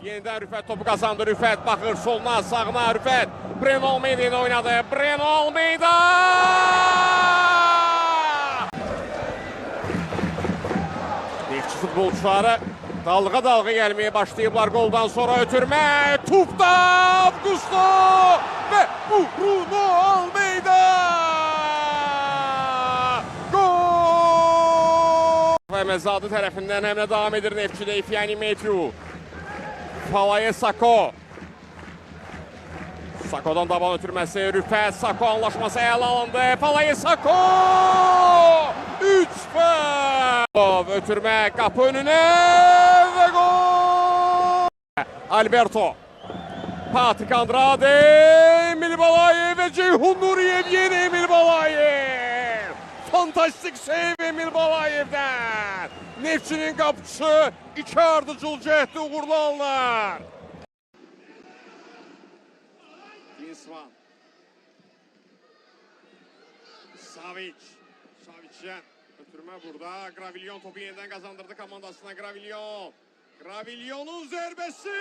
Yeniden Rüfət topu kazandı. Rüfət baxır soluna, sağına Rüfət. Breno Almeida ile oynadı. Breno Almeida! Neftçi futbolçuları dalga gelmeye başlayıblar goldan sonra ötürme. Tupta Augusto ve Bruno Almeida! Gol! Ve Mezadı tarafından hem de devam edir Neftçi'de Ifeani Matthew. Falaye Sako. Sako'dan taban ötürmesi. Rüfət Sako anlaşması ele alındı. Falaye Sako! 3-0. Ötürme kapı önüne ve gol! Alberto. Patrik Andrade. Emil Balayev ve Ceyhun Nuriyev yeni Emil Balayev. Fantastik save Emil Balayev'den. Neftçinin kapıcısı iki ardıcıl cəhətdə uğurlu alırlar. Ginsvan. Savic'den ötürme burada. Gravillon topu yeniden kazandırdı komandasına Gravillon. Gravillon'un zərbesi!